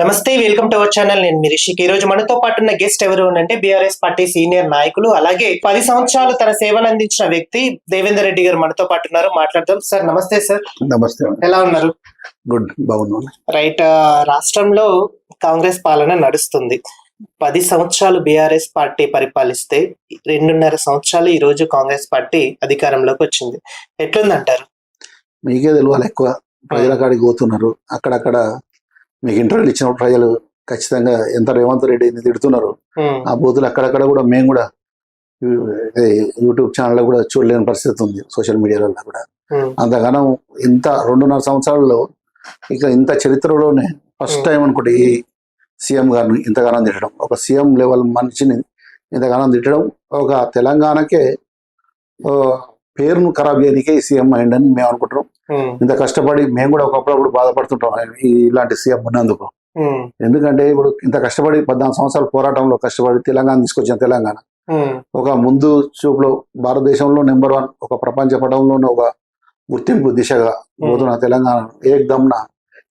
నమస్తే, welcome to our channel. నేను మీ రిషిక్. ఈ రోజు మనతో పాటు ఉన్న గెస్ట్ ఎవరు అంటే బీఆర్ఎస్ పార్టీ సీనియర్ నాయకులు, అలాగే 10 సంవత్సరాలు తన సేవలు అందించిన వ్యక్తి దేవేందర్ రెడ్డి గారు మనతో పాటు ఉన్నారు. మాట్లాడదాం. సార్ నమస్తే. సార్ నమస్తే. ఎలా ఉన్నారు? గుడ్, బాగున్నాను. రైట్. రాష్ట్రంలో కాంగ్రెస్ పాలన నడుస్తుంది. 10 సంవత్సరాలు బీఆర్ఎస్ పార్టీ పరిపాలిస్తే 2.5 సంవత్సరాలు ఈ రోజు కాంగ్రెస్ పార్టీ అధికారంలోకి వచ్చింది. ఎట్లుందంటారు? మీకే తెలియాలి, ఎక్కువ ప్రజల కాడికి పోతున్నారు. అక్కడక్కడ మీకు ఇంటర్వ్యూలు ఇచ్చినప్పుడు ప్రజలు ఖచ్చితంగా ఎంత రేవంత్ రెడ్డిని తిడుతున్నారు. ఆ బూతులు అక్కడక్కడ కూడా మేము కూడా యూట్యూబ్ ఛానల్లో కూడా చూడలేని పరిస్థితి ఉంది, సోషల్ మీడియాలో కూడా. అంతగానం ఇంత 2.5 సంవత్సరాల్లో ఇక ఇంత చరిత్రలోనే ఫస్ట్ టైం అనుకుంటే ఈ సీఎం గారిని ఇంతగానం తిట్టడం, ఒక సీఎం లెవెల్ మనిషిని ఇంతగానం తిట్టడం, ఒక తెలంగాణకే పేరును ఖరాబ్ చేయడానికే ఈ సీఎం అయిందని మేము అనుకుంటున్నాం. ఇంత కష్టపడి మేము కూడా ఒకప్పుడు బాధపడుతుంటాం ఇలాంటి సీఎం ఉన్నందుకు. ఎందుకంటే ఇప్పుడు ఇంత కష్టపడి 14 సంవత్సరాల పోరాటంలో కష్టపడి తెలంగాణ తీసుకొచ్చిన తెలంగాణ ఒక ముందు చూపులో భారతదేశంలో నెంబర్ 1, ఒక ప్రపంచ పటంలోనే ఒక గుర్తింపు దిశగా పోతున్న తెలంగాణ ఏకదమ్న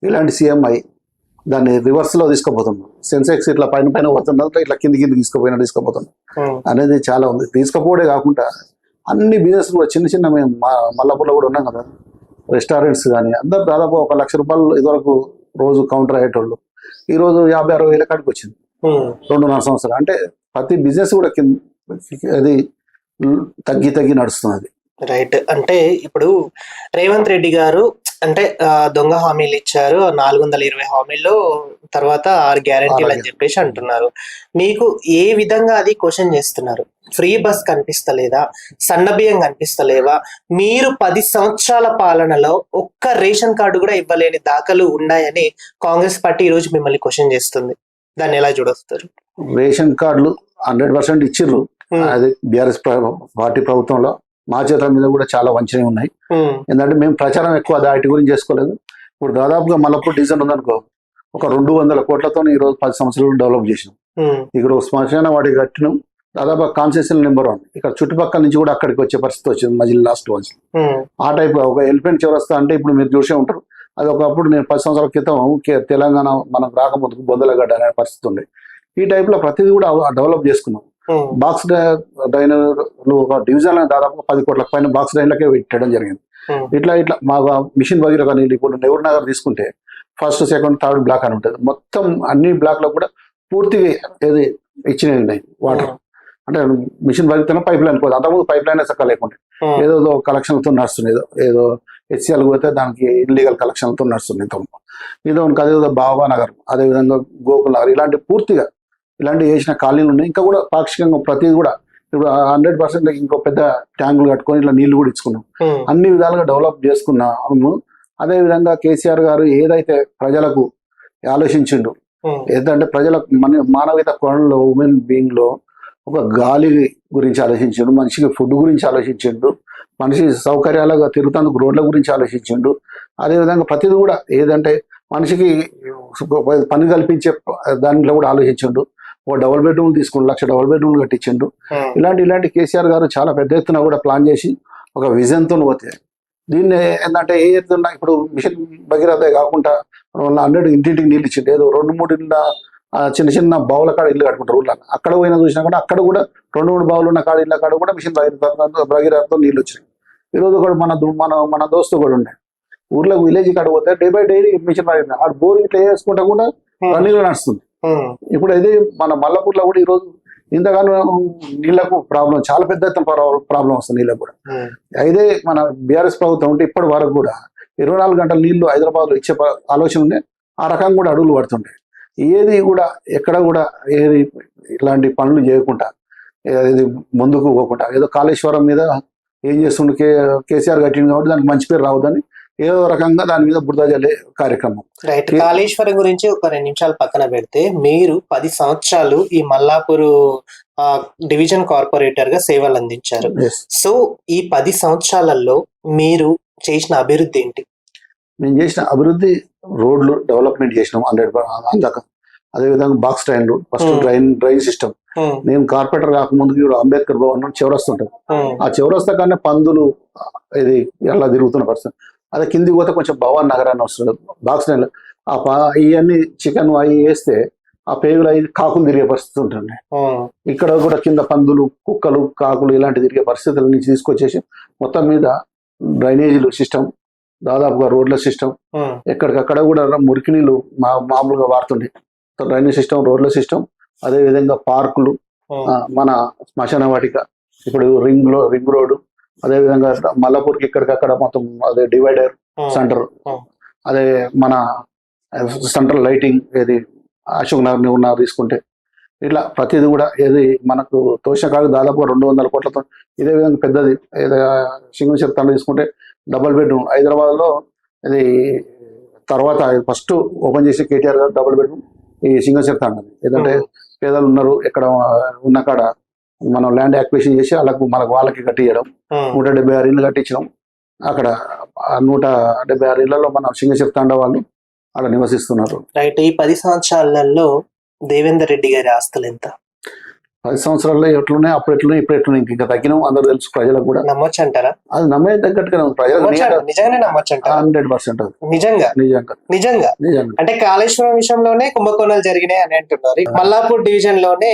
ఇలాంటి సీఎం అయి దాన్ని రివర్స్ లో తీసుకుపోతున్నాం. సెన్సెక్స్ ఇట్లా పైన పోతున్నట్టు ఇట్లా కింది తీసుకుపోతున్నాం అనేది చాలా ఉంది. తీసుకుపోవడే కాకుండా అన్ని బిజినెస్ కూడా చిన్న మేము మల్లపూర్లో కూడా ఉన్నాం కదా, రెస్టారెంట్స్ కానీ అందరు దాదాపు 1 లక్ష రూపాయలు ఇదివరకు రోజు కౌంటర్ అయ్యేటోళ్ళు ఈ రోజు 50-60 వేల కాడికి వచ్చింది 2.5 సంవత్సరాలు. అంటే ప్రతి బిజినెస్ కూడా అది తగ్గి నడుస్తున్నది. రైట్. అంటే ఇప్పుడు రేవంత్ రెడ్డి గారు అంటే దొంగ హామీలు ఇచ్చారు, 420 హామీల్లో తర్వాత 6 గ్యారంటీలు అని చెప్పేసి అంటున్నారు. మీకు ఏ విధంగా అది క్వశ్చన్ చేస్తున్నారు? ఫ్రీ బస్ కనిపిస్తలేదా? సన్న బియ్యం కనిపిస్తలేవా? మీరు 10 సంవత్సరాల పాలనలో ఒక్క రేషన్ కార్డు కూడా ఇవ్వలేని దాఖలు ఉన్నాయని కాంగ్రెస్ పార్టీ ఈ రోజు మిమ్మల్ని క్వశ్చన్ చేస్తుంది. దాన్ని ఎలా చూడొస్తారు? రేషన్ కార్డులు 100% ఇచ్చిర్రు. అది బీఆర్ఎస్ పార్టీ ప్రభుత్వంలో మా చేతుల మీద కూడా చాలా వంచనవి ఉన్నాయి. ఎందుకంటే మేము ప్రచారం ఎక్కువ వాటి గురించి చేసుకోలేదు. ఇప్పుడు దాదాపుగా మల్లపూర్ డివిజన్ ఉందనుకో, ఒక 200 కోట్లతో ఈ రోజు 10 సంవత్సరాలు డెవలప్ చేసినాం. ఇక్కడ శ్మశాన వాటికి కట్టినాం. దాదాపు కాన్సెషన్ నెంబర్ 1. ఇక్కడ చుట్టుపక్కల నుంచి కూడా అక్కడికి వచ్చే పరిస్థితి వచ్చింది మధ్య లాస్ట్ వన్స్. ఆ టైప్ ఒక ఎలిఫెంట్ చౌరస్తా అంటే ఇప్పుడు మీరు చూసే ఉంటారు. అది ఒకప్పుడు నేను 10 సంవత్సరాల క్రితం తెలంగాణ మనం రాకముందుకు బొందలగడ్డ అనే పరిస్థితి ఉంది. ఈ టైప్ లో ప్రతిదీ కూడా డెవలప్ చేసుకున్నాం. బాక్స్ డ్రైనర్లు ఒక డివిజన్ దాదాపు 10 కోట్ల పైన బాక్స్ డ్రైన్లకే పెట్టడం జరిగింది. ఇట్లా మా మిషన్ భగీరథ నీళ్ళు ఇప్పుడు నెహ్రూ నగర్ తీసుకుంటే 1st, 2nd, 3rd బ్లాక్ అని ఉంటుంది. మొత్తం అన్ని బ్లాక్ లో కూడా పూర్తిగా ఏది ఇచ్చినవి ఉన్నాయి వాటర్. అంటే మిషన్ భగీరథ పైప్ లైన్ పోదు, అంతకుముందు పైప్ లైన్ చక్క లేకుంటే ఏదో కలెక్షన్లతో నడుస్తుంది. ఏదో హెచ్సిఎల్ పోతే దానికి ఇల్లీగల్ కలెక్షన్లతో నడుస్తుంది. ఇదో అదేదో బాబా నగర్, అదేవిధంగా గోకుల్ నగర్, ఇలాంటి పూర్తిగా ఇలాంటి వేసిన కాలనీలు ఉన్నాయి. ఇంకా కూడా పాక్షికంగా ప్రతిదీ కూడా ఇప్పుడు 100% ఇంకో పెద్ద ట్యాంకులు కట్టుకొని ఇట్లా నీళ్లు కూడా ఇచ్చుకున్నాం. అన్ని విధాలుగా డెవలప్ చేసుకున్నాము. అదే విధంగా కేసీఆర్ గారు ఏదైతే ప్రజలకు ఆలోచించిండు, ఏదంటే ప్రజల మానవీయత కోణంలో ఉమెన్ బీయింగ్ లో ఒక గాలి గురించి ఆలోచించిండు, మనిషికి ఫుడ్ గురించి ఆలోచించిండు, మనిషి సౌకర్యాలుగా తిరుగుతందుకు రోడ్ల గురించి ఆలోచించిండు. అదేవిధంగా ప్రతిదీ కూడా ఏదంటే మనిషికి పని కల్పించే దాంట్లో కూడా ఆలోచించిండు. ఒక డబుల్ బెడ్రూమ్ తీసుకుని 1 లక్ష డబుల్ బెడ్రూమ్లు కట్టించిండు. ఇలాంటి కేసీఆర్ గారు చాలా పెద్ద ఎత్తున కూడా ప్లాన్ చేసి ఒక విజన్తో పోతే దీన్ని ఏంటంటే ఏ ఎత్తున ఇప్పుడు మిషన్ భగీరథ కాకుండా 100 ఇంటింటికి నీళ్ళు ఇచ్చిండు. ఏదో 2-3 ఇళ్ళ చిన్న బావుల కాడ ఇల్లు కట్టుకుంటారు ఊళ్ళో. అక్కడ పోయినా చూసినా కూడా అక్కడ కూడా 2-3 బావులు ఉన్న కాడ ఇళ్ళ కాడ కూడా మిషన్ భగీరథతో నీళ్ళు వచ్చినాయి. ఈరోజు కూడా మన దోస్తు కూడా ఉండే ఊర్లో విలేజ్ కాడ పోతే day by day mission Bhagiratha ఆ బోర్ ఇట్లా వేసుకుంటా కూడా రన్నింగ్ నడుస్తుంది. ఇప్పుడు అయితే మన మల్లపూర్లో కూడా ఈ రోజు ఇంతగానో నీళ్లకు ప్రాబ్లం, చాలా పెద్ద ఎత్తున ప్రాబ్లం వస్తుంది నీళ్ళకు కూడా. అయితే మన బీఆర్ఎస్ ప్రభుత్వం ఉంటే ఇప్పటి వరకు కూడా 24 గంటల నీళ్లు హైదరాబాద్ లో ఇచ్చే ఆలోచన ఉండే. ఆ రకంగా కూడా అడుగులు పడుతుండే. ఏది కూడా ఎక్కడ కూడా ఏది ఇలాంటి పనులు చేయకుండా ఏది ముందుకు పోకుండా ఏదో కాళేశ్వరం మీద ఏం చేస్తుండే కేసీఆర్ కట్టింది కాబట్టి దానికి మంచి పేరు రావద్దని ఏదో రకంగా దాని మీద బురద జల్లే కార్యక్రమం. రైట్. కాళేశ్వరం గురించి ఒక 2 నిమిషాలు పక్కన పెడితే, మీరు 10 సంవత్సరాలు ఈ మల్లాపూర్ డివిజన్ కార్పొరేటర్ గా సేవలు అందించారు. సో ఈ 10 సంవత్సరాలలో మీరు చేసిన అభివృద్ధి ఏంటి? మేము చేసిన అభివృద్ధి రోడ్లు డెవలప్మెంట్ చేసినాం 100%. అదేవిధంగా బాక్స్ డ్రైన్లు, ఫస్ట్ డ్రైన్ సిస్టమ్. నేను కార్పొరేటర్ కాకముందుకు అంబేద్కర్ భవన్ చౌరస్తా ఉంటుంది. ఆ చౌరస్తా కన్నా పందులు ఇది ఎలా తిరుగుతున్న పరిస్థితి. అదే కిందికి పోతే కొంచెం భవన్ నగరాన్ని వస్తుంది. బాక్స్ డ్రైన్ ఇవన్నీ చికెన్ అవి వేస్తే ఆ పేగులు అవి కాకులు తిరిగే పరిస్థితి ఉంటుంది. ఇక్కడ కూడా కింద పందులు, కుక్కలు, కాకులు ఇలాంటి తిరిగే పరిస్థితుల నుంచి తీసుకొచ్చేసి మొత్తం మీద డ్రైనేజీలు సిస్టమ్, దాదాపుగా రోడ్ల సిస్టమ్, ఎక్కడికక్కడ కూడా మురికి నీళ్ళు మామూలుగా వాడుతుండే డ్రైనేజ్ సిస్టమ్, రోడ్ల సిస్టమ్, అదే విధంగా పార్కులు, మన శ్మశాన వాటిక, ఇప్పుడు రింగ్ రోడ్డు, అదే విధంగా మల్లపూర్కి ఇక్కడికక్కడ మొత్తం అదే డివైడర్ సెంటర్, అదే మన సెంట్రల్ లైటింగ్, ఏది అశోక్ నగర్ తీసుకుంటే ఇట్లా ప్రతిది కూడా ఏది మనకు తోషకాలు దాదాపు 200 కోట్లతో. ఇదే విధంగా పెద్దది ఏదో సింగశక్తి తీసుకుంటే డబుల్ బెడ్రూమ్ హైదరాబాద్లో ఇది తర్వాత ఫస్ట్ ఓపెన్ చేసి కేటీఆర్ గారు డబుల్ బెడ్రూమ్ ఈ సింగశక్తి అన్నది. ఏదంటే పేదలు ఉన్నారు ఎక్కడ ఉన్న కాడ మనం ల్యాండ్ యాక్విజిషన్ చేసి వాళ్ళకి కట్టించడం, 176 ఇళ్ళు కట్టించడం. అక్కడ 176 ఇళ్లలో మన సింగశక్తి తండ వాళ్ళు అక్కడ నివసిస్తున్నారు. రైట్. ఈ 10 సంవత్సరాలలో దేవేందర్ రెడ్డి గారి ఆస్తులు ఎంత? 10 సంవత్సరాల్లో ఎట్లున్నాయి, అప్పుడు ఎట్లున్నాయి, ఇప్పుడు ఎట్లున్నాయి, ఇంకా తగ్గినాం. అందరూ తెలుసు, ప్రజలకు కూడా. నమ్మొచ్చు అంటారా? అది నమ్మే తగ్గట్టుగా ప్రజలకు నిజంగానే నమ్మొచ్చు అంటారా? 100% నిజంగా నిజంగా అంటే కాళేశ్వరం విషయంలోనే కుంభకోణాలు జరిగినాయి అని అంటున్నారు. మల్లాపూర్ డివిజన్ లోనే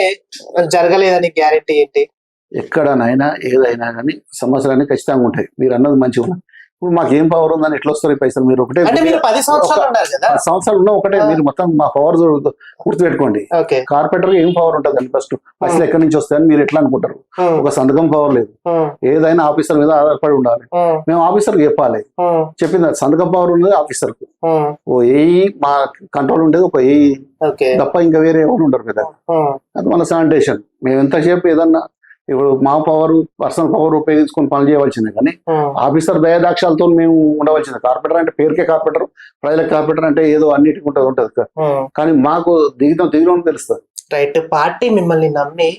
జరగలేదని గ్యారెంటీ ఏంటి? ఎక్కడనైనా ఏదైనా కానీ సమస్యలన్నీ ఖచ్చితంగా ఉంటాయి. మీరు అన్నది మంచిగా. ఇప్పుడు మాకు ఏం పవర్ ఉందని ఎట్లా వస్తారు పైసలు? మీరు ఒకటే 10 సంవత్సరాలు ఉన్నా ఒకటే, మీరు మొత్తం మా పవర్ గుర్తుపెట్టుకోండి. కార్పొరేటర్ ఏం పవర్ ఉంటుంది అని ఫస్ట్ పైసలు ఎక్కడి నుంచి వస్తాయని మీరు ఎట్లా అనుకుంటారు? ఒక సంతకం పవర్ లేదు. ఏదైనా ఆఫీసర్ మీద ఆధారపడి ఉండాలి. మేము ఆఫీసర్కి చెప్పాలి. చెప్పింది సంతకం పవర్ ఉన్నది ఆఫీసర్కు. ఓ ఏఈ మా కంట్రోల్ ఉండేది ఒక ఏఈ తప్ప ఇంకా వేరే ఎవరు ఉండరు కదా. అది మన శానిటేషన్. మేము ఎంతసేపు ఏదన్నా ఇప్పుడు మా పవర్, పర్సనల్ పవర్ ఉపయోగించుకొని పనులు చేయవలసిందే, కానీ ఆఫీసర్ దయాదాక్షాలతో మేము ఉండవలసిందే. కార్పొరేటర్ అంటే పేరుకే కార్పొరేటర్, ప్రజలకు కార్పొరేటర్ అంటే ఏదో అన్నిటికీ ఉంటది కానీ మాకు దిగిన తెలుస్తుంది. రైట్. పార్టీ మిమ్మల్ని నమ్మి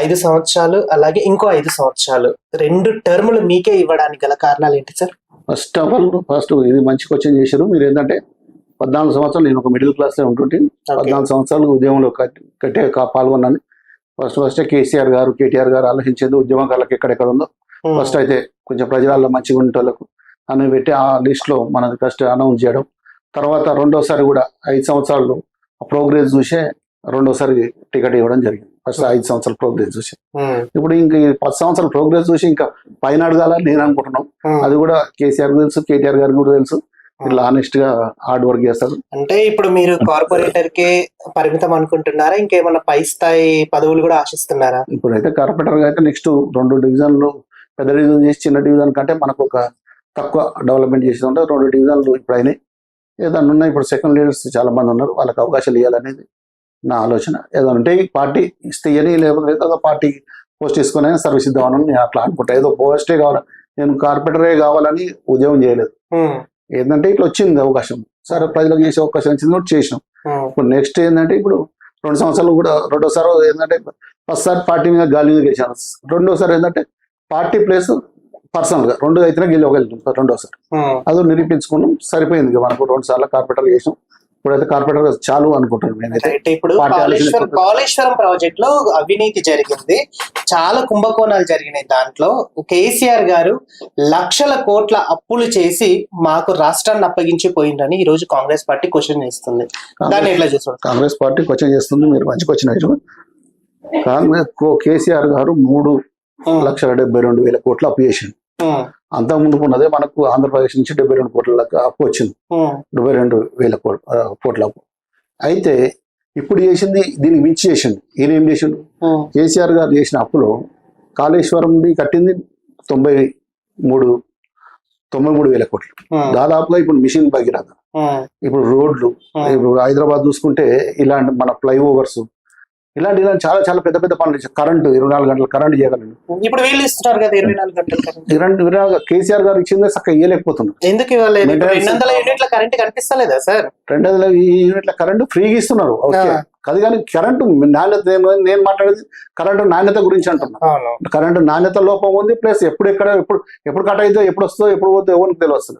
5 సంవత్సరాలు అలాగే ఇంకో 5 సంవత్సరాలు 2 టర్ములు మీకే ఇవ్వడానికి గల కారణాలు ఏంటి సార్? ఫస్ట్ ఇది మంచి క్వశ్చన్ చేశారు మీరు. ఏంటంటే 14 సంవత్సరాలు నేను ఒక మిడిల్ క్లాస్ లో ఉంటుంటే 14 సంవత్సరాలు ఉద్యమంలో కట్టే పాల్గొన్నాను. ఫస్ట్ కేటీఆర్ గారు ఆలోచించేది ఉద్యమకాలకు ఎక్కడెక్కడ ఉందో ఫస్ట్ అయితే కొంచెం ప్రజలలో మంచిగా ఉండేటోళ్ళకు అని పెట్టి ఆ లిస్ట్ లో మనది ఫస్ట్ అనౌన్స్ చేయడం. తర్వాత రెండోసారి కూడా 5 సంవత్సరాలు ప్రోగ్రెస్ చూసే రెండోసారి టికెట్ ఇవ్వడం జరిగింది. ఫస్ట్ 5 సంవత్సరాల ప్రోగ్రెస్ చూసి. ఇప్పుడు ఇంకా 10 సంవత్సరాల ప్రోగ్రెస్ చూసి ఇంకా పైన అడగాలని నేను అనుకుంటున్నాం. అది కూడా కేసీఆర్ తెలుసు, కేటీఆర్ గారికి కూడా తెలుసు. ఇట్లా ఆనెస్ట్ గా హార్డ్ వర్క్ చేస్తారు. అంటే ఇప్పుడు మీరు కార్పొరేటర్ కే పరిమితం అనుకుంటున్నారా? ఇంకేమన్నా పై స్థాయి పదవులు కూడా ఆశిస్తున్నారా? ఇప్పుడైతే కార్పొరేటర్ గా అయితే నెక్స్ట్ 2 డివిజన్లు పెద్ద డివిజన్ చేసి చిన్న డివిజన్ కంటే మనకు ఒక తక్కువ డెవలప్మెంట్ చేసి ఉంటే 2 డివిజన్లు ఇప్పుడు అయినాయి. ఏదన్నా ఉన్నాయి. ఇప్పుడు సెకండ్ లీడర్స్ చాలా మంది ఉన్నారు. వాళ్ళకి అవకాశాలు ఇవ్వాలనేది నా ఆలోచన. ఏదైనా ఉంటే పార్టీ ఇస్తేయని, లేకపోతే ఏదో పార్టీ పోస్ట్ తీసుకుని సర్వీస్ ఇద్దామని నేను అట్లా అనుకుంటా. ఏదో పోస్టే కావాలి, నేను కార్పొరేటరే కావాలని ఉద్యోగం చేయలేదు. ఏంటంటే ఇట్లా వచ్చింది అవకాశం, సరే ప్రజలకు చేసే అవకాశం వచ్చింది కూడా చేసినాం. ఇప్పుడు నెక్స్ట్ ఏంటంటే ఇప్పుడు 2 సంవత్సరాలు కూడా రెండోసారి ఏంటంటే ఫస్ట్ సారి పార్టీ మీద గాలి మీద గెలిచాను. రెండోసారి ఏంటంటే పార్టీ ప్లేస్ పర్సనల్ గా 2 అయితేనే గెలవగలుగుతాం. రెండోసారి అది నిరూపించుకున్నాం. సరిపోయింది. మనకు 2 సార్లు కార్పొరేటర్ చేసాం. ఇప్పుడైతే కార్పొరేటర్ చాలు అనుకుంటాను నేనైతే. ఇప్పుడు కాళేశ్వరం ప్రాజెక్ట్ లో అవినీతి జరిగింది, చాలా కుంభకోణాలు జరిగినాయి. దాంట్లో కేసీఆర్ గారు లక్షల కోట్ల అప్పులు చేసి మాకు రాష్ట్రాన్ని అప్పగించి పోయిందని ఈ రోజు కాంగ్రెస్ పార్టీ క్వశ్చన్ చేస్తుంది. దాన్ని ఎట్లా చూస్తారు? కాంగ్రెస్ పార్టీ క్వశ్చన్ చేస్తుంది. మీరు మంచి క్వశ్చన్ అయ్యారు. కాంగ్రెస్ కేసీఆర్ గారు 3,72,000 కోట్ల అప్పు చేసింది. అంత ముందుకు ఉన్నదే మనకు ఆంధ్రప్రదేశ్ నుంచి 72 కోట్ల అప్పు వచ్చింది. 72,000 కోట్ల అప్పు. అయితే ఇప్పుడు చేసింది దీనికి మించి చేసింది. ఈయన ఏం చేసిండు? కేసీఆర్ గారు చేసిన అప్పులో కాళేశ్వరం కట్టింది 93,000 కోట్లు. దాదాపుగా ఇప్పుడు మిషన్ భగీరథ, ఇప్పుడు రోడ్లు, ఇప్పుడు హైదరాబాద్ చూసుకుంటే ఇలాంటి మన ఫ్లైఓవర్స్, ఇలాంటి చాలా చాలా పెద్ద పెద్ద పనులు. కరెంటు 24 గంటలు కరెంట్ చేయగలరు. ఇప్పుడు వీళ్ళు ఇస్తున్నారు కదా 24 గంటలు. కేసీఆర్ గారు ఇచ్చిందే చక్కగా ఇవ్వలేకపోతున్నారు. ఎందుకు ఇవ్వలేదు? 200 యూనిట్ల కరెంట్ కనిపిస్తలేదా సార్? 200 యూనిట్ల కరెంటు ఫ్రీగా ఇస్తున్నారు. ఓకే, అది కానీ కరెంటు నాణ్యత, నేను మాట్లాడేది కరెంటు నాణ్యత గురించి అంటున్నా. కరెంటు నాణ్యత లోపం ఉంది. ప్లస్ ఎప్పుడు కట్ అవుతుందో, ఎప్పుడు వస్తుందో, ఎప్పుడు పోతుందో ఎవరికి తెలియదు.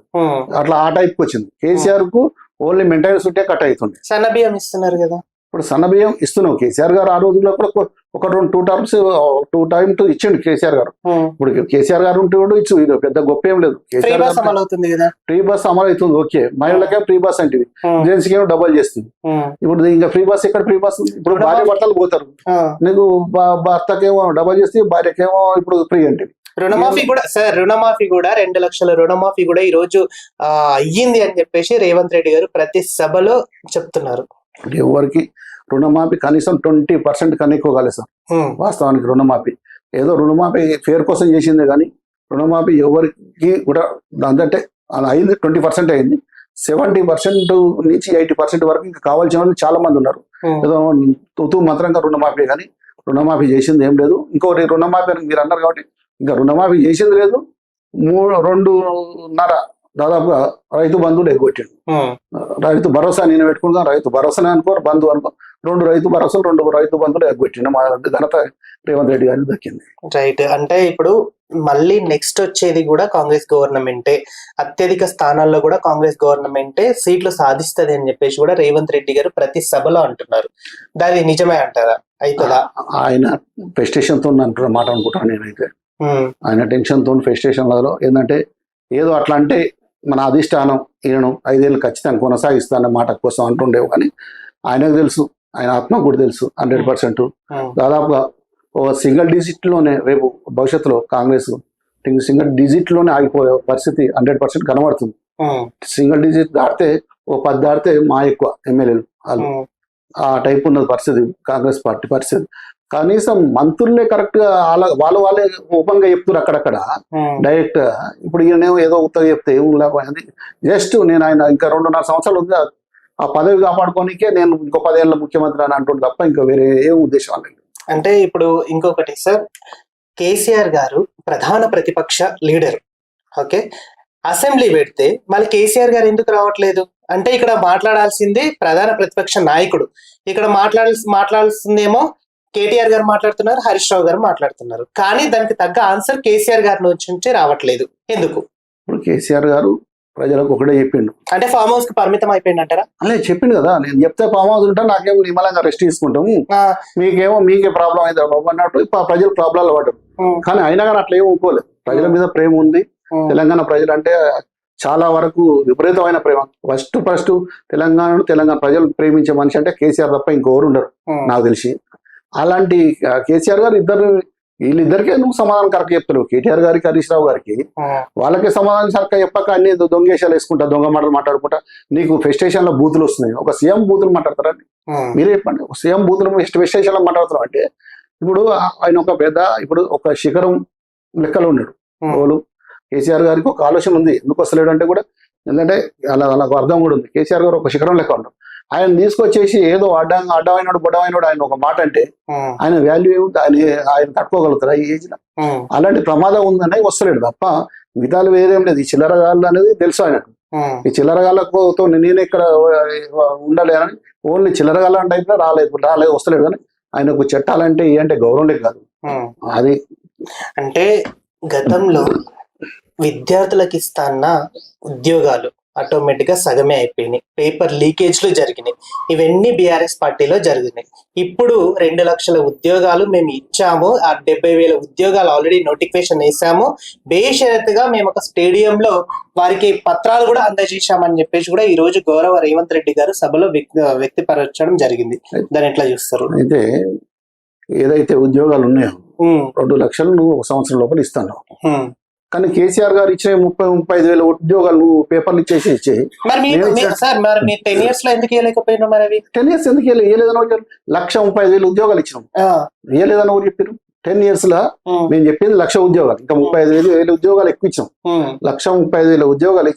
అట్లా ఆ టైప్కి వచ్చింది. కేసీఆర్ కు ఓన్లీ మెయింటెనెన్స్ ఉంటే కట్ అవుతుంది. సన్న బియ్యం ఇస్తున్నారు కదా. ఇప్పుడు సన్నబియ్యం ఇస్తున్నావు. కేసీఆర్ గారు ఆ రోజుల్లో కూడా ఒక 2 టైమ్స్ ఇచ్చిండు కేసీఆర్ గారు. ఇప్పుడు కేసీఆర్ గారు ఉంటే కూడా ఇచ్చు, ఇది పెద్ద గొప్ప ఏం లేదు. కేసీఆర్ గారు ఫ్రీ బస్ అమలు అవుతుంది, ఓకే. మహిళలకే ఫ్రీ బస్ అంటే జెంట్స్ కి ఏమో డబల్ చేస్తుంది. ఇప్పుడు ఇంకా ఫ్రీ బస్ ఎక్కడ ఫ్రీ బస్? ఇప్పుడు భార్య భర్తలు పోతారు, నీకు భర్తకేమో డబల్ చేస్తే భార్యకేమో ఇప్పుడు ఫ్రీ అంటే. రుణమాఫీ కూడా సార్, రుణమాఫీ కూడా 2 లక్షల రుణమాఫీ కూడా ఈ రోజు అయ్యింది అని చెప్పేసి రేవంత్ రెడ్డి గారు ప్రతి సభలో చెప్తున్నారు. ఎవరికి రుణమాఫీ కనీసం 20% కనుక్కోగలదు సార్. వాస్తవానికి రుణమాఫీ ఏదో రుణమాఫీ ఫేర్ కోసం చేసిందే కానీ రుణమాఫీ ఎవరికి కూడా అంటే అలా అయింది. 20% అయింది. 70% నుంచి 80% వరకు ఇంకా కావాల్సిన వాళ్ళు చాలా మంది ఉన్నారు. ఏదో తూతూ మంత్రంగా రుణమాఫీ కానీ రుణమాఫీ చేసింది ఏం లేదు. ఇంకోటి రుణమాఫీ అని మీరు అన్నారు కాబట్టి ఇంకా రుణమాఫీ చేసింది లేదు. 2.5 దాదాపుగా రైతు బంధువులు ఎగ్గొట్టాడు. రైతు భరోసా నేను పెట్టుకుంటాను, రైతు భరోసానే అనుకోరు, బంధు అనుకో. 2 రైతు భరోసాలు 2 రైతు బంధువులు ఎగ్గొట్టిండు. మా ఘనత రేవంత్ రెడ్డి గారికి దక్కింది. రైట్. అంటే ఇప్పుడు మళ్ళీ నెక్స్ట్ వచ్చేది కూడా కాంగ్రెస్ గవర్నమెంటే, అత్యధిక స్థానాల్లో కూడా కాంగ్రెస్ గవర్నమెంటే సీట్లు సాధిస్తుంది అని చెప్పేసి కూడా రేవంత్ రెడ్డి గారు ప్రతి సభలో అంటున్నారు. దాని నిజమే అంటారా? అవుతుందా? ఆయన ఫ్రస్ట్రేషన్ తో అంటున్న మాట అనుకుంటాను నేనైతే. ఆయన టెన్షన్ తో ఫ్రస్ట్రేషన్లలో ఏంటంటే ఏదో అట్లా అంటే మన అధిష్టానం ఈయన 5 ఏళ్ళు ఖచ్చితంగా కొనసాగిస్తాన్న మాట కోసం అంటుండేవు. కానీ ఆయనకు తెలుసు, ఆయన ఆత్మకు కూడా తెలుసు 100% దాదాపుగా ఒక సింగిల్ డిజిట్ లోనే రేపు భవిష్యత్తులో కాంగ్రెస్ సింగిల్ డిజిట్ లోనే ఆగిపోయే పరిస్థితి 100% కనబడుతుంది. సింగిల్ డిజిట్ దాటితే 10 దాటితే మా ఎక్కువ ఎమ్మెల్యేలు వాళ్ళు ఆ టైప్ ఉన్నది పరిస్థితి కాంగ్రెస్ పార్టీ పరిస్థితి. కనీసం మంత్రులే కరెక్ట్ గా వాళ్ళే ఓపెన్ గా చెప్తారు అక్కడక్కడ డైరెక్ట్. ఇప్పుడు ఈయన ఏదో ఉత్తగా చెప్తే ఏం లేకపోయింది. జస్ట్ నేను ఆయన ఇంకా 2.5 సంవత్సరాలు ఉంది ఆ పదవి కాపాడుకోనికే నేను ఇంకో 10 ఏళ్ళ ముఖ్యమంత్రి అని అంటుంది తప్ప ఇంకా వేరే ఏ ఉద్దేశం లేదు. అంటే ఇప్పుడు ఇంకొకటి సార్, కేసీఆర్ గారు ప్రధాన ప్రతిపక్ష లీడర్, ఓకే, అసెంబ్లీ పెడితే మళ్ళీ కేసీఆర్ గారు ఎందుకు రావట్లేదు? అంటే ఇక్కడ మాట్లాడాల్సింది ప్రధాన ప్రతిపక్ష నాయకుడు, ఇక్కడ మాట్లాడాల్సిందేమో కేటీఆర్ గారు మాట్లాడుతున్నారు, హరీష్ రావు గారు మాట్లాడుతున్నారు. కానీ దానికి తగ్గ ఆన్సర్ కేసీఆర్ గారి నుంచి రావట్లేదు. ఎందుకు? ఇప్పుడు కేసీఆర్ గారు ప్రజలకు ఒకటే చెప్పిండు, అంటే ఫామ్ హౌస్ కి పరిమితం అయిపోయింది అంటారా? అదే చెప్పిండు కదా, నేను చెప్తే ఫామ్ హౌస్ ఉంటా నాకేమో నిమ్మలంగా రెస్ట్ తీసుకుంటాము, మీకే ప్రాబ్లం అయితే అన్నట్టు ప్రజలు ప్రాబ్లాలు పడ్డారు. కానీ అయినా కానీ అట్లా ఏమి ఒప్పుకోలేదు. ప్రజల మీద ప్రేమ ఉంది. తెలంగాణ ప్రజలు అంటే చాలా వరకు విపరీతమైన ప్రేమ. ఫస్ట్ తెలంగాణ ప్రజలు ప్రేమించే మనిషి అంటే కేసీఆర్ తప్ప ఇంకెవరు ఉండరు నాకు తెలిసి. అలాంటి కేసీఆర్ గారు వీళ్ళిద్దరికే నువ్వు సమాధానం కరెక్ట్ చెప్తారు. కేటీఆర్ గారికి హరీష్ రావు గారికి వాళ్ళకే సమాధానం సరిగ్గా చెప్పక అన్ని దొంగేశాలు వేసుకుంటా, దొంగ మాటలు మాట్లాడుకుంటా నీకు ఫెస్టేషన్ లో బూతులు వస్తున్నాయి. ఒక సీఎం బూతులు మాట్లాడతారండి? మీరే చెప్పండి. ఒక సీఎం బూతులు ఫెస్టేషన్ లో మాట్లాడుతున్నాం అంటే ఇప్పుడు ఆయన ఇప్పుడు ఒక శిఖరం లెక్కలో ఉన్నాడు. వాళ్ళు కేసీఆర్ గారికి ఒక ఆలోచన ఉంది, ఎందుకు వస్తలేడు అంటే కూడా ఎందుకంటే అలాగ అర్థం కూడా ఉంది. కేసీఆర్ గారు ఒక శిఖరం లెక్క ఉంటాడు. ఆయన తీసుకొచ్చేసి ఏదో అడ్డమైనాడు బొడ్డమైనాడు ఆయన ఒక మాట అంటే ఆయన వాల్యూ ఏముంది? ఆయన తట్టుకోగలుగుతారా ఈ ఏజ్ లో? అలాంటి ప్రమాదం ఉందనే వస్తలేడు తప్ప మిగతాలు వేరేం లేదు. ఈ చిల్లరగాళ్ళు అనేది తెలుసు ఆయనకు. ఈ చిల్లరగాళ్ళతో నేను ఇక్కడ ఉండలేనని ఓన్లీ చిల్లరగాళ్ళ టైప్ లో రాలేదు వస్తలేడు. కానీ ఆయనకు చట్టాలంటే ఏంటంటే గౌరవం కాదు. అది అంటే గతంలో విద్యార్థులకు ఇస్తాన్న ఉద్యోగాలు ఆటోమేటిక్ గా సగమే అయిపోయినాయి. పేపర్ లీకేజ్లు జరిగినాయి. ఇవన్నీ బీఆర్ఎస్ పార్టీలో జరిగినాయి. ఇప్పుడు 2 లక్షల ఉద్యోగాలు మేము ఇచ్చాము, ఆ 70,000 ఉద్యోగాలు ఆల్రెడీ నోటిఫికేషన్ వేసాము, బేషరతుగా మేము ఒక స్టేడియంలో వారికి పత్రాలు కూడా అందజేశామని చెప్పేసి కూడా ఈ రోజు గౌరవ రేవంత్ రెడ్డి గారు సభలో వ్యక్తిపరచడం జరిగింది. దాన్ని ఎట్లా చూస్తారు? అయితే ఏదైతే ఉద్యోగాలు ఉన్నాయో 2 లక్షలు నువ్వు 1 సంవత్సరం లోపల ఇస్తాను. కానీ కేసీఆర్ గారు ఇచ్చే 30-35 ఉద్యోగాలు నువ్వు పేపర్లు ఇచ్చేసి 10 years లో ఎందుకు ఇవ్వలేకపోయినా? మరి అవి 10 years ఎందుకు ఇవ్వలేదని 1,35,000 ఉద్యోగాలు ఇచ్చినాం. ఇవ్వలేదని ఎవరు చెప్పారు? 10 years లో మేము చెప్పింది 1,00,000 ఉద్యోగాలు, ఇంకా 35,000 ఉద్యోగాలు ఎక్కువ ఇచ్చాం. 1,35,000 ఉద్యోగాలు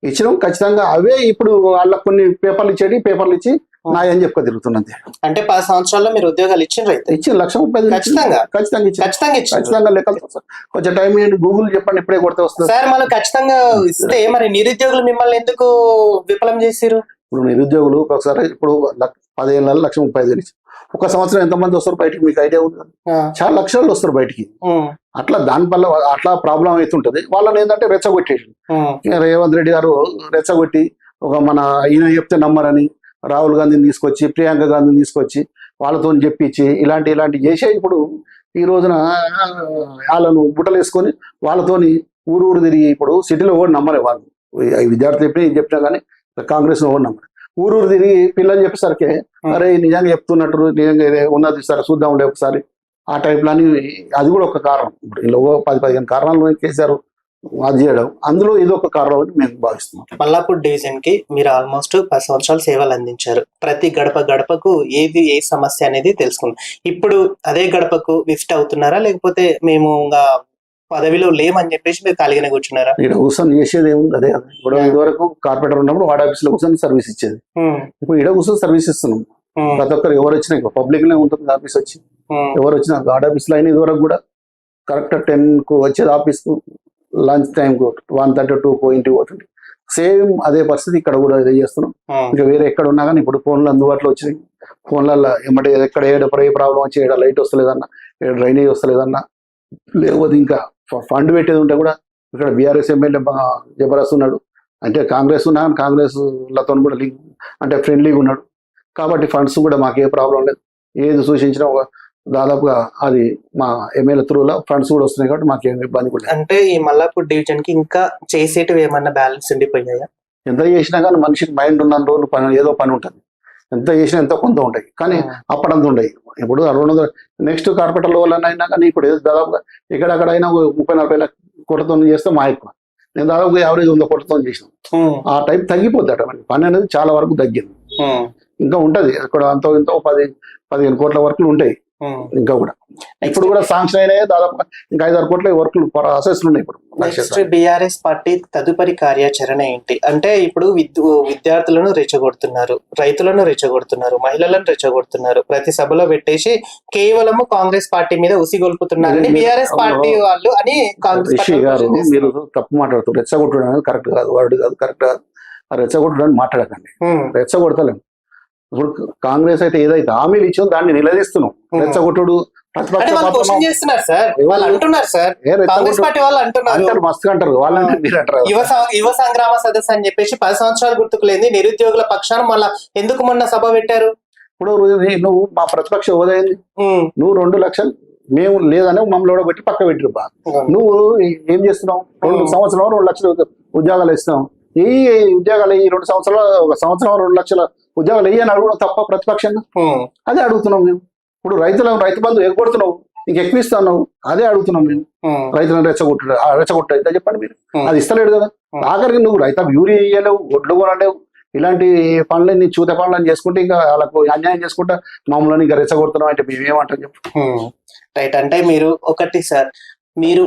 ఇచ్చినాం ఖచ్చితంగా. అవే ఇప్పుడు వాళ్ళకి కొన్ని పేపర్లు ఇచ్చి నాయని చెప్ప తిరుగుతున్నది. అంటే 10 సంవత్సరాల్లో మీరు ఉద్యోగాలు ఇచ్చిన 1,30,000 ఖచ్చితంగా లెక్కలు. కొంచెం టైం ఏంటి, గూగుల్ చెప్పండి ఇప్పుడే కొడితే వస్తుంది సార్. మనం ఖచ్చితంగా ఇస్తే మరి నిరుద్యోగులు మిమ్మల్ని ఎందుకు విఫలం చేశారు? ఇప్పుడు నిరుద్యోగులు ఒకసారి ఇప్పుడు 10 ఏళ్ళ 1,35,000 ఇచ్చి 1 సంవత్సరం ఎంతమంది వస్తారు బయటికి? మీకు ఐడియా ఉంది? చాలా లక్షలు వస్తారు బయటికి. అట్లా దానివల్ల అట్లా ప్రాబ్లం అవుతుంటది. వాళ్ళని ఏంటంటే రెచ్చగొట్టేసి రేవంత్ రెడ్డి గారు రెచ్చగొట్టి ఒక మన ఈయన చెప్తే నమ్మరని రాహుల్ గాంధీని తీసుకొచ్చి ప్రియాంక గాంధీని తీసుకొచ్చి వాళ్ళతో చెప్పించి ఇలాంటి చేసే ఇప్పుడు ఈ రోజున వాళ్ళను బుట్టలు వేసుకొని వాళ్ళతోని ఊరు తిరిగి ఇప్పుడు సిటీలో కూడా నమ్మలే వాళ్ళు ఈ విద్యార్థులు చెప్పినా కానీ కాంగ్రెస్ కూడా నమ్మలే ఊరు తిరిగి పిల్లలు చెప్పేసరికి అరే నిజంగా చెప్తున్నట్టు నిజంగా ఉన్నది సరే చూద్దాం ఒకసారి ఆ టైప్లో అని అది కూడా ఒక కారణం. ఇప్పుడు ఇలా 10-15 కారణాలు కేసీఆర్ అది చేయడం అందులో ఇది ఒక కారణం అని మేము భావిస్తున్నాం. మల్లాపూర్ డివిజన్ కి మీరు ఆల్మోస్ట్ 10 సంవత్సరాలు సేవలు అందించారు. ప్రతి గడపకు ఏ సమస్య అనేది తెలుసుకున్నాం. ఇప్పుడు అదే గడపకు విజిట్ అవుతున్నారా, లేకపోతే మేము ఇంకా పదవిలో లేమని చెప్పేసి మీరు ఖాళీగానే కూర్చున్నారా? ఇక్కడ కూర్చొని చేసేది ఏముంది అదే కదా. ఇప్పుడు ఇదివరకు కార్పొరేటర్ ఉన్నప్పుడు వార్డ్ ఆఫీస్ లో కూర్చొని సర్వీస్ ఇచ్చేది. ఇప్పుడు ఇక్కడ కూర్చొని సర్వీస్ ఇస్తున్నాం. ప్రతి ఒక్కరు ఎవరు వచ్చినా పబ్లిక్ లో ఉంటుంది ఆఫీస్ వచ్చి ఎవరు వచ్చినా గార్డ్ ఆఫీస్ లో అయినా ఇదివరకు కూడా కరెక్ట్ 10 కు వచ్చేది ఆఫీస్ కు, లంచ్ టైం కు 1:32 ఇంటికి పోతుంది. సేమ్ అదే పరిస్థితి ఇక్కడ కూడా ఇదే చేస్తున్నాం. ఇంకా వేరే ఎక్కడ ఉన్నా కానీ ఇప్పుడు ఫోన్లు అందుబాటులో వచ్చినాయి. ఫోన్లలో ఏమంటే ఎక్కడ ఏ ప్రాబ్లం వచ్చి ఏడ లైట్ వస్తలేదన్నా, ఏడ డ్రైనేజ్ వస్తలేదన్నా, లేకపోతే ఇంకా ఫండ్ పెట్టేది ఉంటే కూడా ఇక్కడ బీఆర్ఎస్ ఎమ్మెల్యే జబర్దస్త్ ఉన్నాడు. అంటే కాంగ్రెస్ ఉన్నా కాంగ్రెస్ లతో కూడా లింక్ అంటే ఫ్రెండ్లీగా ఉన్నాడు కాబట్టి ఫండ్స్ కూడా మాకు ఏ ప్రాబ్లం లేదు. ఏది సూచించినా దాదాపుగా అది మా ఎమ్మెల్యే త్రూలో ఫండ్స్ కూడా వస్తున్నాయి కాబట్టి మాకు ఏమి ఇబ్బంది కూడా. అంటే ఈ మల్లాపూర్ డివిజన్ కి ఇంకా చేసేటివి ఏమన్నా బ్యాలెన్స్ ఉండిపోయాయా? ఎంత చేసినా కానీ మనిషికి మైండ్ ఉన్న రోజులు పని ఏదో పని ఉంటుంది. ఎంత చేసినా ఎంతో కొంత ఉంటాయి కానీ అప్పుడంత ఉండయి. ఇప్పుడు 200 నెక్స్ట్ కార్పొరేటర్ లెవెల్ అయినా కానీ ఇప్పుడు దాదాపుగా ఎక్కడెక్కడైనా 30-40 కోట్లతో చేస్తే మా ఎక్కువ. నేను దాదాపుగా యావరేజ్ 100 కోట్లతో చేసిన ఆ టైప్ తగ్గిపోద్ది అటువంటి పని అనేది చాలా వరకు తగ్గింది. ఇంకా ఉంటది అక్కడ అంతో ఇంతో 10-15 కోట్ల వర్కులు ఉంటాయి ఇంకా కూడా. ఇప్పుడు కూడా శాంక్షన్ అయినాయి దాదాపుగా ఇంకా 5-6 కోట్ల వర్కులు ప్రాసెస్లు ఉన్నాయి. ఇప్పుడు నెక్స్ట్ బీఆర్ఎస్ పార్టీ తదుపరి కార్యాచరణ ఏంటి అంటే ఇప్పుడు విద్యార్థులను రెచ్చగొడుతున్నారు, రైతులను రెచ్చగొడుతున్నారు, మహిళలను రెచ్చగొడుతున్నారు, ప్రతి సభలో పెట్టేసి కేవలము కాంగ్రెస్ పార్టీ మీద ఉసిగొల్పుతున్నారని బీఆర్ఎస్ పార్టీ వాళ్ళు అని రిషి గారు మీరు తప్పు మాట్లాడుతారు. రెచ్చగొట్టడం అనేది కరెక్ట్ కాదు, వర్డ్ కాదు, కరెక్ట్ కాదు. రెచ్చగొట్టడానికి మాట్లాడకండి. రెచ్చగొడతలేము. ఇప్పుడు కాంగ్రెస్ అయితే ఏదైతే హామీలు ఇచ్చిందో దాన్ని నిలదీస్తున్నాం. రెచ్చగొట్టుడు మస్తు అంటారు వాళ్ళంటే మీరు అంటారు. యువ సంగ్రామ సదస్సు అని చెప్పేసి 10 సంవత్సరాలు గుర్తుకులేంది నిరుద్యోగుల పక్షాన మళ్ళా ఎందుకు మొన్న సభ పెట్టారు? ఇప్పుడు నువ్వు మా ప్రతిపక్ష హోదా ఏంది? నువ్వు 2 లక్షలు మేము లేదని మమ్మల్ని కూడా పెట్టి పక్క పెట్టిరు బా. నువ్వు ఏం చేస్తున్నావు? 2 సంవత్సరాలు 2 లక్షలు ఉద్యోగాలు ఇస్తున్నావు. ఈ ఉద్యోగాలు ఈ 2 సంవత్సరాలు 1 సంవత్సరం 2 లక్షల ఉద్యోగాలు వెయ్యని అడగడం తప్ప ప్రతిపక్షంగా? అదే అడుగుతున్నాం మేము. ఇప్పుడు రైతు బంధు ఎగొడుతున్నావు, ఇంకెక్కువ ఇస్తున్నావు, అదే అడుగుతున్నాం మేము. రైతులను రెచ్చగొట్ట చెప్పండి మీరు. అది ఇస్తలేడు కదా. ఆఖరికి నువ్వు రైతులకు యూరియా ఇయ్యలేవు, ఒడ్లు కొనలేవు, ఇలాంటి పనులన్నీ చూత పనులని చేసుకుంటే ఇంకా వాళ్ళకు అన్యాయం చేసుకుంటా మామూలు ఇంకా రెచ్చగొడుతున్నాం అంటే మేమేమంటాం చెప్పు. రైట్. అంటే మీరు ఒకటి సార్, మీరు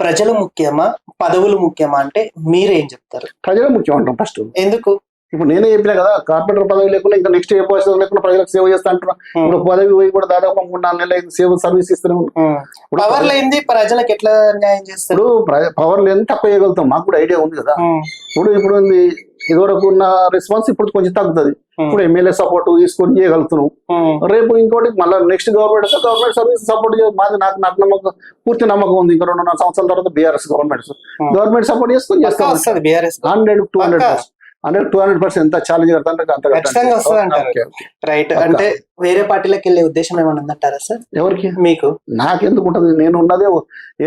ప్రజలు ముఖ్యమా పదవులు ముఖ్యమా అంటే మీరేం చెప్తారు? ప్రజలు ముఖ్యం అంటాం ఫస్ట్. ఎందుకు? ఇప్పుడు నేనే చెప్పినా కదా, కార్పొరేటర్ పదవి లేకుండా ఇంకా నెక్స్ట్ ఏ పోస్ట్ లేకుండా ప్రజలకు సేవ చేస్తా అంటున్నా. ఇప్పుడు పదవి పోయి కూడా దాదాపు 3-4 నెలలు సేవ సర్వీస్ ఇస్తున్నాం. పవర్ లేని ప్రజలకు ఎట్లా న్యాయం చేస్తారు? పవర్ లేని తక్కువ చేయగలుగుతాం. మాకు కూడా ఐడియా ఉంది కదా. ఇప్పుడు ఇదివరకు ఉన్న రెస్పాన్స్ ఇప్పుడు కొంచెం తగ్గుతుంది. ఇప్పుడు ఎమ్మెల్యే సపోర్ట్ తీసుకొని చేయగలుగుతున్నాం. రేపు ఇంకోటి మళ్ళీ నెక్స్ట్ గవర్నమెంట్ సర్వీస్ సపోర్ట్ మాది నాకు నమ్మకం, పూర్తి నమ్మకం ఉంది. ఇంకా 2.5 సంవత్సరాల తర్వాత బీఆర్ఎస్ గవర్నమెంట్ సపోర్ట్ చేసుకొని చేస్తాం. 100-200% ఎంత ఛాలెంజ్ ఖచ్చితంగా వస్తుంది అంటారు. రైట్. అంటే వేరే పార్టీలకు వెళ్ళే ఉద్దేశం ఏమైనా ఉందంటారా సార్? ఎవరికి? మీకు. నాకెందుకు ఉంటుంది? నేను ఉన్నదే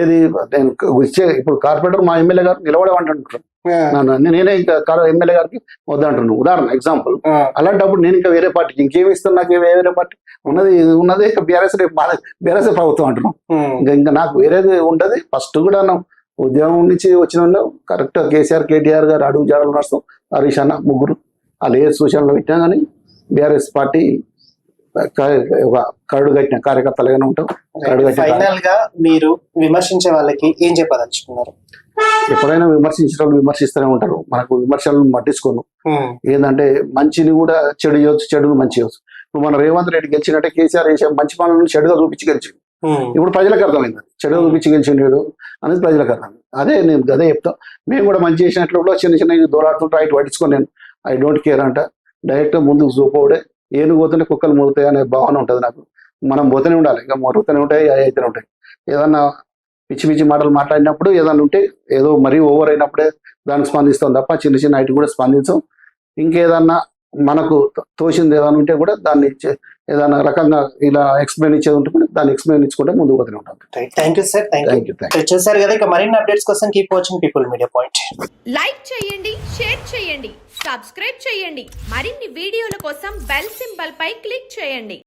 ఏది నేను ఇచ్చే. ఇప్పుడు కార్పొరేటర్ మా ఎమ్మెల్యే గారు నిలబడేమంటారు. నేనే ఇంకా ఎమ్మెల్యే గారికి వద్దంటున్నాను. ఉదాహరణ ఎగ్జాంపుల్. అలాంటప్పుడు నేను ఇంకా వేరే పార్టీకి ఇంకేమి ఇస్తాను? నాకు వేరే పార్టీ ఉన్నదే ఇంకా బీఆర్ఎస్ బీఆర్ఎస్ ప్రభుత్వం అంటున్నాం. ఇంకా నాకు వేరేది ఉండదు. ఫస్ట్ కూడా ఉద్యోగం నుంచి వచ్చిన కరెక్ట్ కేసీఆర్ కేటీఆర్ గారు అడుగు జాడలు నడుస్తాం. హరీష్ అన్న ముగ్గురు వాళ్ళు ఏ సూచనలు పెట్టినా కానీ బీఆర్ఎస్ పార్టీ ఒక కరడు కట్టిన కార్యకర్తలుగానే ఉంటాం. ఫైనల్ గా మీరు విమర్శించే వాళ్ళకి ఏం చెప్పదలుచుకున్నారు? ఎప్పుడైనా విమర్శించిన వాళ్ళు విమర్శిస్తూనే ఉంటారు. మనకు విమర్శలను పట్టించుకోను. ఏంటంటే మంచిని కూడా చెడు చేయవచ్చు, చెడును మంచి చేయవచ్చు. ఇప్పుడు మన రేవంత్ రెడ్డి గెలిచినట్టే కేసీఆర్ చేసే మంచి పనులను చెడుగా చూపించి గెలిచింది. ఇప్పుడు ప్రజలకు అర్థమైంది చెడుగా చూపించి గెలిచిండు అనేది ప్రజలకు అర్థమైంది. నేను అదే చెప్తాం. మేము కూడా మంచి చేసినట్లు కూడా చిన్న దూరాడుతుంటే ఇటు పట్టించుకొని నేను ఐ డోంట్ కేర్ అంట. డైరెక్ట్ ముందుకు చూపోవడే. ఏనుగు పోతుంటే కుక్కలు మురుగుతాయి అనే భావన ఉంటుంది నాకు. మనం పోతూనే ఉండాలి, ఇంకా మొరుగుతూనే ఉంటాయి, అయితేనే ఉంటాయి. ఏదన్నా పిచ్చి మాటలు మాట్లాడినప్పుడు ఏదన్నా ఉంటే ఏదో మరీ ఓవర్ అయినప్పుడే దానికి స్పందిస్తాం తప్ప చిన్న ఐటి కూడా స్పందించాం. ఇంకేదన్నా మనకు తోచింది ఏదైనా ఉంటే కూడా దాన్ని ఏదైనా రకంగా ఇలా ఎక్స్ప్లెయిన్ ఇచ్చేది ఉంటే కూడా దాన్ని ఎక్స్ప్లెయిన్ ఇచ్చుకుంటే ముందుకు పోతూనే ఉంటాం. Thank you sir, thank you. చూసారు కదా, ఇక మరిన్ని అప్డేట్స్ కోసం keep watching people media point. Like చేయండి, షేర్ చేయండి, సబ్స్క్రైబ్ చేయండి. మరిన్ని వీడియోల కోసం బెల్ సింబల్ పై క్లిక్ చేయండి.